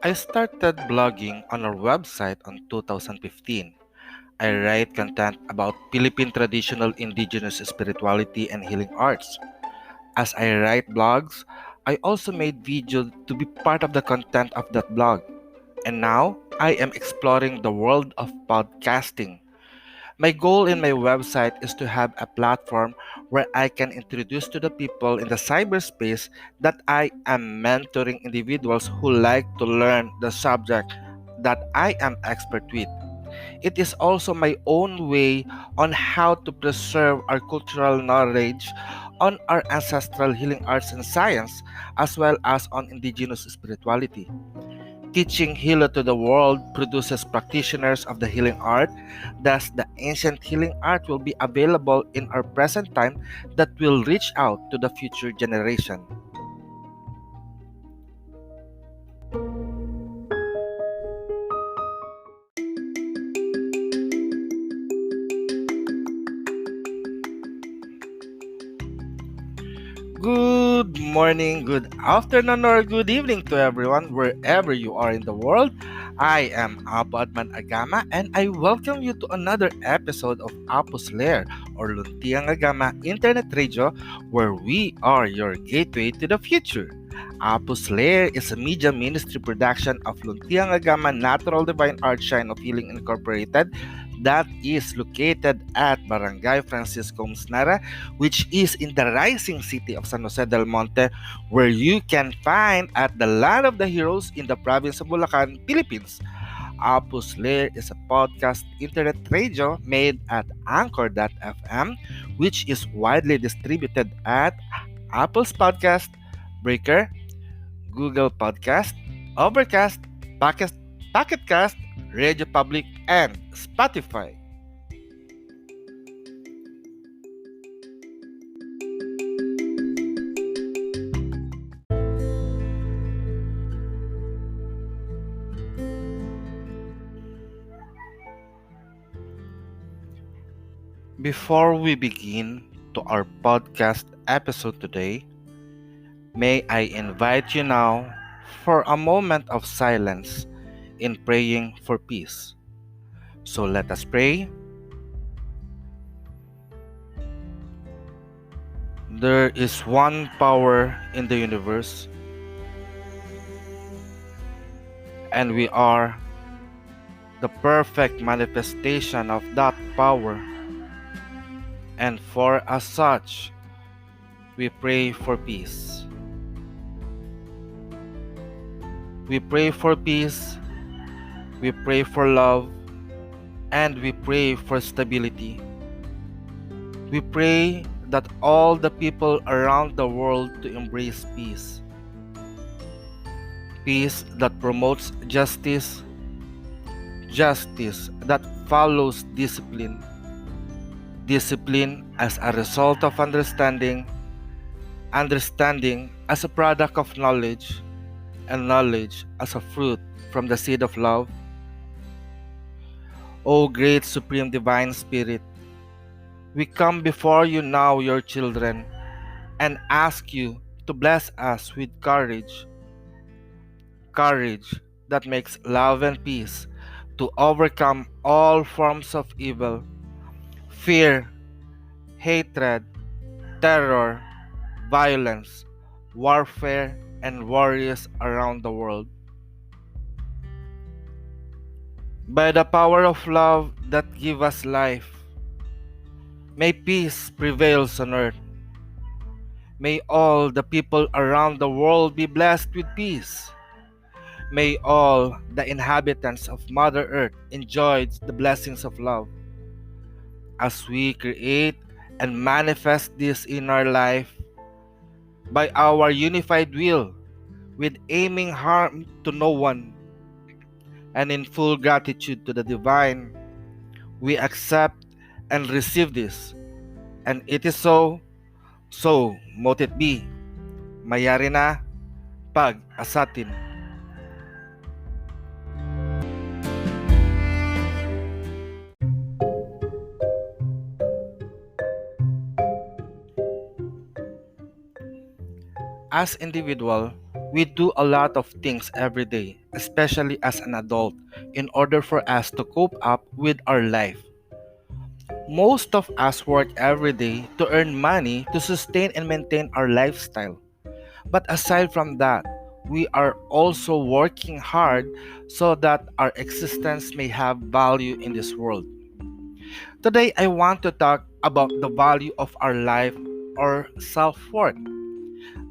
I started blogging on our website on 2015. I write content about Philippine traditional indigenous spirituality and healing arts. As I write blogs, I also made videos to be part of the content of that blog. And now I am exploring the world of podcasting. My goal in my website is to have a platform where I can introduce to the people in the cyberspace that I am mentoring individuals who like to learn the subject that I am expert with. It is also my own way on how to preserve our cultural knowledge on our ancestral healing arts and science, as well as on indigenous spirituality. Teaching Hilo to the world produces practitioners of the healing art. Thus, the ancient healing art will be available in our present time that will reach out to the future generation. Good morning, good afternoon, or good evening to everyone, wherever you are in the world. I am Aghama, and I welcome you to another episode of Lair, or Luntiang Aghama Internet Radio, where we are your gateway to the future. Lair is a media ministry production of Luntiang Aghama Natural Divine Art Shine of Healing Incorporated that is located at Barangay Francisco Homes Narra, which is in the rising city of San Jose Del Monte, where you can find at the Land of the Heroes in the Province of Bulacan, Philippines. Lair is a podcast internet radio made at Anchor.fm, which is widely distributed at Apple's Podcast, Breaker, Google Podcast, Overcast, Pocket Cast, Radio Public, and Spotify. Before we begin to our podcast episode today, may I invite you now for a moment of silence in praying for peace. So let us pray. There is one power in the universe, and we are the perfect manifestation of that power. And for as such, we pray for peace. We pray for peace, we pray for love, and we pray for stability. We pray that all the people around the world to embrace peace. Peace that promotes justice, justice that follows discipline, discipline as a result of understanding, understanding as a product of knowledge, and knowledge as a fruit from the seed of love. O great Supreme Divine Spirit, we come before you now, your children, and ask you to bless us with courage, courage that makes love and peace to overcome all forms of evil, fear, hatred, terror, violence, warfare, and warriors around the world. By the power of love that give us life, may peace prevails on earth. May all the people around the world be blessed with peace. May all the inhabitants of Mother Earth enjoy the blessings of love. As we create and manifest this in our life by our unified will, with aiming harm to no one, and in full gratitude to the divine, we accept and receive this. And it is so, so mote it be. Mayari na pag-asatin. As individual, We do a lot of things every day, especially as an adult, in order for us to cope up with our life. Most of us work every day to earn money to sustain and maintain our lifestyle. But aside from that, we are also working hard so that our existence may have value in this world. Today, I want to talk about the value of our life or self worth,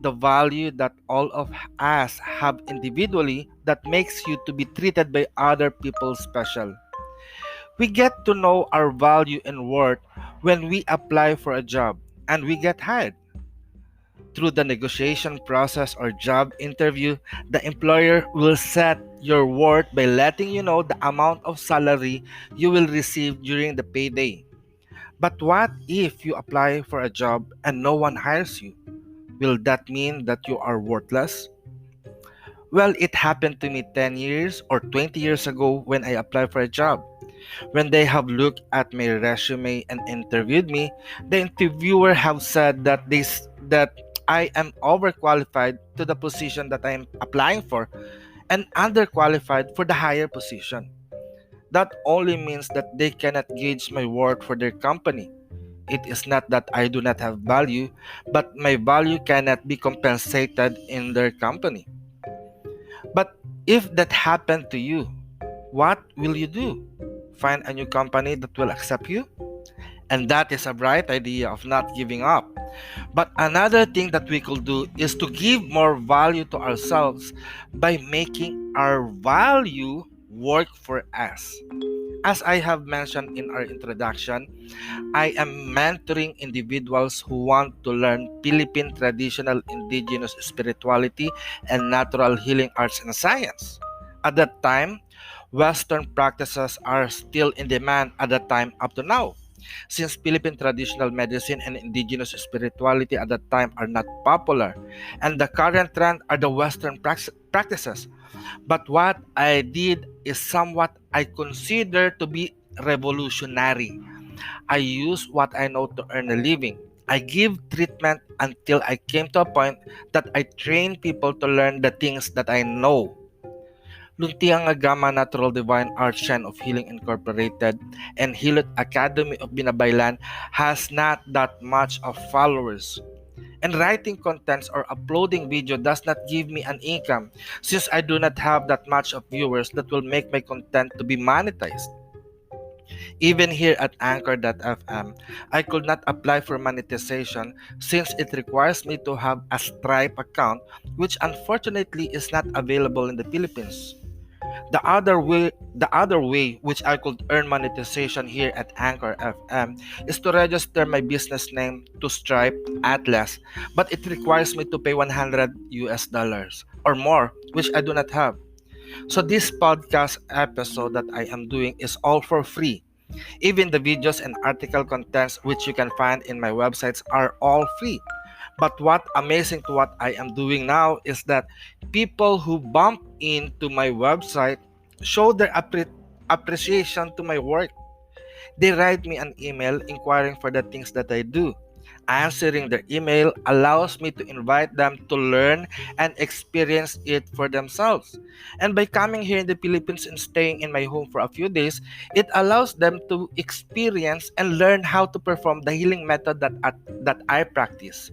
the value that all of us have individually that makes you to be treated by other people special. We get to know our value and worth when we apply for a job and we get hired. Through the negotiation process or job interview, the employer will set your worth by letting you know the amount of salary you will receive during the payday. But what if you apply for a job and no one hires you? Will that mean that you are worthless? Well, it happened to me 10 years or 20 years ago when I applied for a job. When they have looked at my resume and interviewed me, the interviewer have said that I am overqualified to the position that I am applying for and underqualified for the higher position. That only means that they cannot gauge my worth for their company. It is not that I do not have value, but my value cannot be compensated in their company. But if that happened to you, what will you do? Find a new company that will accept you? And that is a bright idea of not giving up. But another thing that we could do is to give more value to ourselves by making our value work for us. As I have mentioned in our introduction, I am mentoring individuals who want to learn Philippine traditional indigenous spirituality and natural healing arts and science. At that time, Western practices are still in demand at that time up to now. Since Philippine traditional medicine and indigenous spirituality at that time are not popular, and the current trend are the Western practices. But what I did is somewhat I consider to be revolutionary. I use what I know to earn a living. I give treatment until I came to a point that I train people to learn the things that I know. Luntiang Aghama Natural Divine Art Shrine of Healing Incorporated and Hilot Academy of Binabaylan has not that much of followers. And writing contents or uploading video does not give me an income since I do not have that much of viewers that will make my content to be monetized. Even here at Anchor.fm, I could not apply for monetization since it requires me to have a Stripe account, which unfortunately is not available in the Philippines. The other way which I could earn monetization here at Anchor FM is to register my business name to Stripe Atlas, but it requires me to pay 100 US dollars or more, which I do not have. So this podcast episode that I am doing is all for free. Even the videos and article contents which you can find in my websites are all free. But what amazing to what I am doing now is that people who bump into my website show their appreciation to my work. They write me an email inquiring for the things that I do. Answering their email allows me to invite them to learn and experience it for themselves. And by coming here in the Philippines and staying in my home for a few days, it allows them to experience and learn how to perform the healing method that I practice.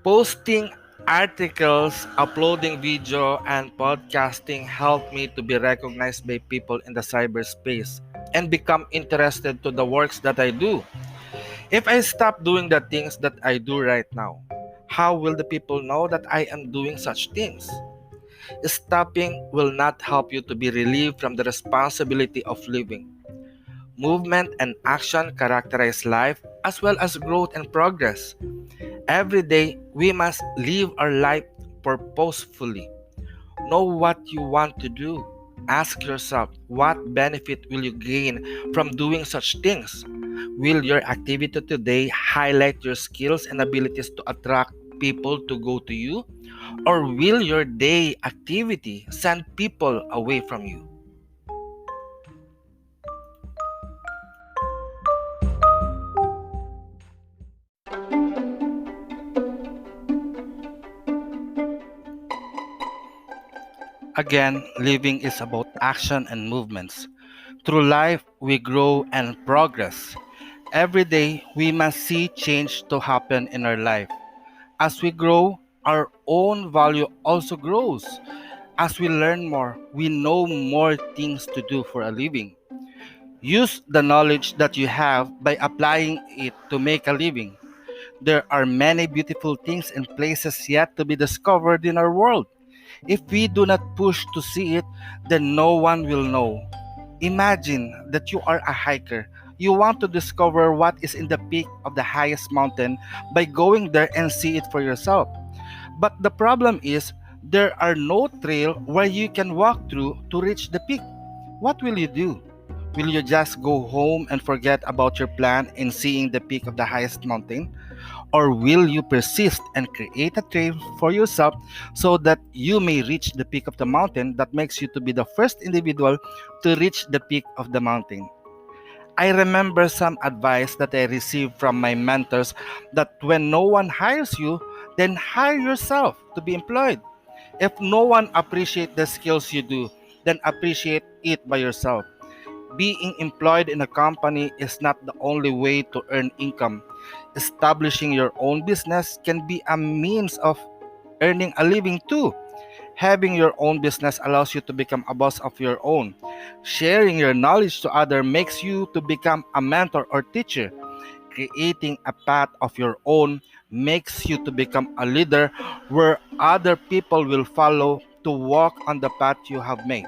Posting articles, uploading video, and podcasting help me to be recognized by people in the cyberspace and become interested to the works that I do. If I stop doing the things that I do right now, how will the people know that I am doing such things? Stopping will not help you to be relieved from the responsibility of living. Movement and action characterize life as well as growth and progress. Every day, we must live our life purposefully. Know what you want to do. Ask yourself, what benefit will you gain from doing such things? Will your activity today highlight your skills and abilities to attract people to go to you? Or will your day activity send people away from you? Again, living is about action and movements. Through life, we grow and progress. Every day, we must see change to happen in our life. As we grow, our own value also grows. As we learn more, we know more things to do for a living. Use the knowledge that you have by applying it to make a living. There are many beautiful things and places yet to be discovered in our world. If we do not push to see it, then no one will know. Imagine that you are a hiker. You want to discover what is in the peak of the highest mountain by going there and see it for yourself. But the problem is, there are no trail where you can walk through to reach the peak. What will you do? Will you just go home and forget about your plan in seeing the peak of the highest mountain? Or will you persist and create a trail for yourself so that you may reach the peak of the mountain that makes you to be the first individual to reach the peak of the mountain? I remember some advice that I received from my mentors that when no one hires you, then hire yourself to be employed. If no one appreciates the skills you do, then appreciate it by yourself. Being employed in a company is not the only way to earn income. Establishing your own business can be a means of earning a living too. Having your own business allows you to become a boss of your own. Sharing your knowledge to others makes you to become a mentor or teacher. Creating a path of your own makes you to become a leader where other people will follow to walk on the path you have made.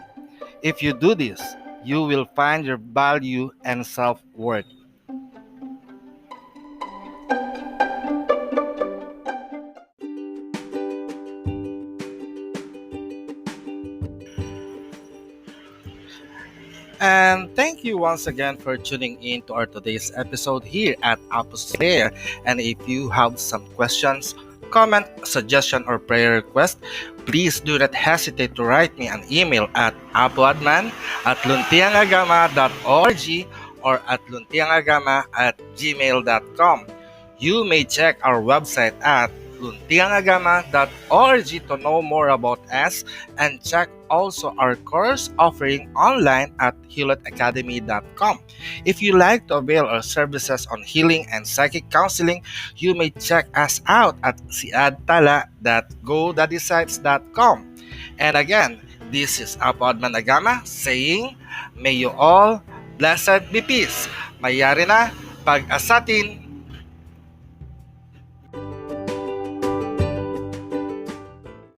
If you do this, you will find your value and self-worth. And thank you once again for tuning in to our today's episode here at Apos Lair. And if you have some questions, comment, suggestion, or prayer request, please do not hesitate to write me an email at apoadman@luntiangagama.org or at luntiangagama@gmail.com. You may check our website at luntiangagama.org to know more about us and check also our course offering online at healotacademy.com. If you like to avail our services on healing and psychic counseling, you may check us out at siadtala.godaddysites.com. And again, this is Apodman Aghama saying, may you all blessed be peace. Mayari na pag-asatin